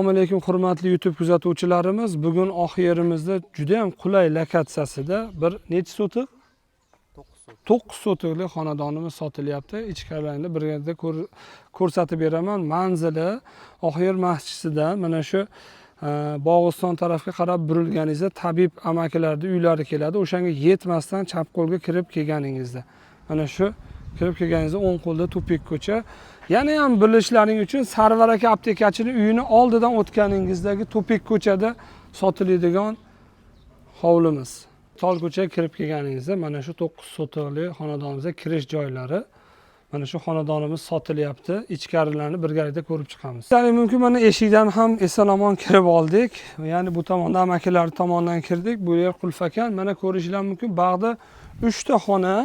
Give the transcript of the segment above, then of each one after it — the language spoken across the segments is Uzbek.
Assalomu alaykum hurmatli YouTube kuzatuvchilarimiz. Bugun Oqyerimizda juda ham qulay lokatsiyasida bir necha sotiq? 9 sotiqli xonadonimiz sotilyapti. Ichkarilarini birgalikda ko'rsatib beraman. Manzili Oqyer masjididan mana shu Bog'iston tarafga qarab burilganingizda tabib amakilarning uylari keladi. O'shanga yetmasdan chap qo'lga kirib kelganingizda. Mana shu kirib kelganingizda o'ng qo'lda tupik ko'cha. Yana ham bilishlaring uchun Sarvar aka aptekachining uyini oldidan o'tganingizdagi tupik ko'chada sotiladigan hovlimiz. Tol ko'chaga kirib kelganingizda mana shu 9 sotiqli xonadonimizga kirish joylari. Mana shu xonadonimiz sotilyapti. Ichkarilarini birgalikda ko'rib chiqamiz. Sizlarga mumkin mana eshikdan ham eson-omon kirib oldik. Ya'ni bu tomondan amakilar tomonidan kirdik. Bu yer qulf ekan. Mana ko'rishlar mumkin. Bag'da 3 ta xona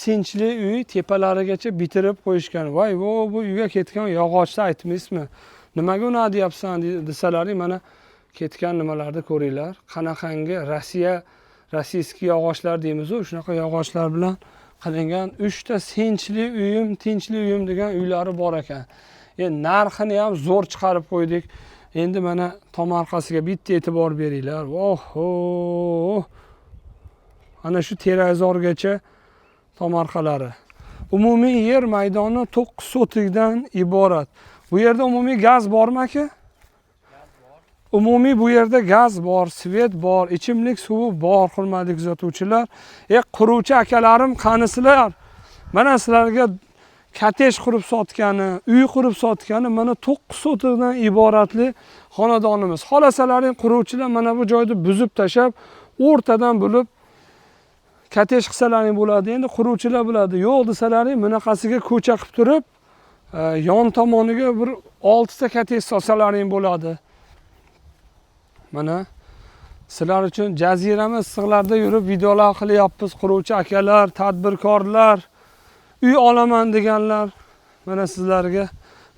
sinchli uy tepalarigacha bitirib qo'yishgan. Voy, bu uyga ketgan yog'ochni aytmaysizmi? Nimaga uni deyapsan desalaring, mana ketgan nimalarni ko'ringlar. Qanaqangi rossiyskiy yog'ochlar deymiz-ku, shunaqa yog'ochlar bilan qilingan 3 ta tinchli uyim degan uylari bor ekan. Narxini ham zo'r chiqarib qo'ydik. Endi mana tomorqasiga bitta e'tibor beringlar. Oho! Ana shu terazorgacha tomorqalari. Umumiy yer maydoni 9 sotikdan iborat. Bu yerda umumiy gaz bormi aka? Umumiy bu yerda gaz bor, svet bor, ichimlik suvi bor, hurmatli kuzatuvchilar. Quruvchi akalarim qanisizlar? Mana sizlarga kotej qurib sotgani, uy qurib sotgani mana 9 sotiqdan iboratli xonadonimiz. Xolasalaring quruvchilar mana bu joyni buzib tashab, o'rtadan bo'lib kotej qilsalaring bo'ladi. Endi quruvchilar biladi. Yo'q desalaring, bunaqasiga ko'cha qilib turib, yon tomoniga bir 6 ta kotej solsalaring bo'ladi. Mana sizlar uchun jazirama issiqlarda yurib videolar qilyapmiz. Quruvchi akalar, tadbirkorlar, uy olaman deganlar, mana sizlarga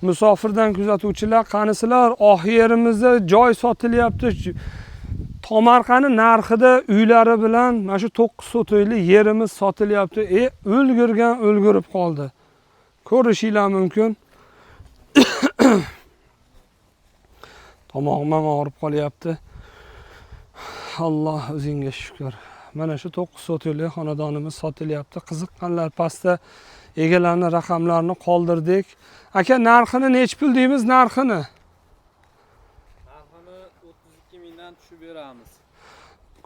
musofirdan kuzatuvchilar qanisizlar? Oqyerimizda joy sotilyapti. Tomorqani narxida uylari bilan mana shu 9 sotiqli yerimiz sotilyapti. O'lgurib qoldi. Ko'rishinglar mumkin. Tomog'im og'rib qolyapti. Alloh o'zingga shukr. Mana shu 9 sotiqli xonadonimiz sotilyapti. Qiziqqanlar pastda egalarning raqamlarini qoldirdik. Aka, narxini nech pul deymiz narxini? Narxini 32 mingdan tushib beramiz.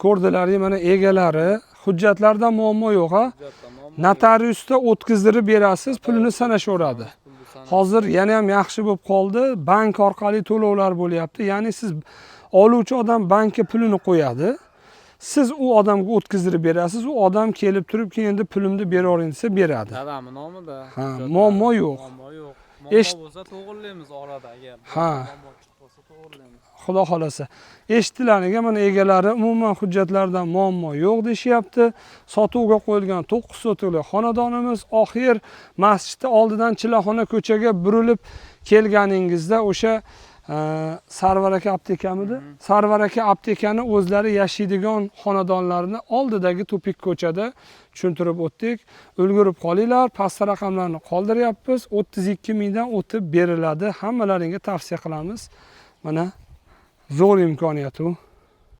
Ko'rdilaring, mana egalari, hujjatlarda muammo yo'q, ha? Notariusda o'tkazdirib berasiz, pulini sanashaveradi. Hozir yana ham yaxshi bo'lib qoldi. Bank orqali to'lovlar bo'lyapti. Ya'ni siz oluvchi odam bankka pulini qo'yadi. Siz u odamga o'tkazdirib berasiz. U odam kelib turib, endi pulimni beravering desa beradi. Dadamning nomida. Ha, muammo yo'q. Muammo yo'q. Muammo bo'lsa to'g'rilaymiz orada agar. Ha. Muammo bo'lsa to'g'rilaymiz. Xudo xolasa. Eshitdilaring, mana egalari umuman hujjatlardan muammo yo'q deyapti. Sotuvga qo'yilgan 9 sotiqli xonadonimiz Oqyer masjidi oldidan Chilaxona ko'chaga burilib kelganingizda o'sha Sarvar aka aptekamidi? Sarvar aka aptekani o'zlari yashaydigan xonadonlarni oldidagi tupik ko'chada tushuntirib o'tdik. Ulgurib qolinglar. Past raqamlarni qoldiryapmiz. 32 mingdan o'tib beriladi. Hammalaringga tavsiya qilamiz. Mana zo'r imkoniyat u.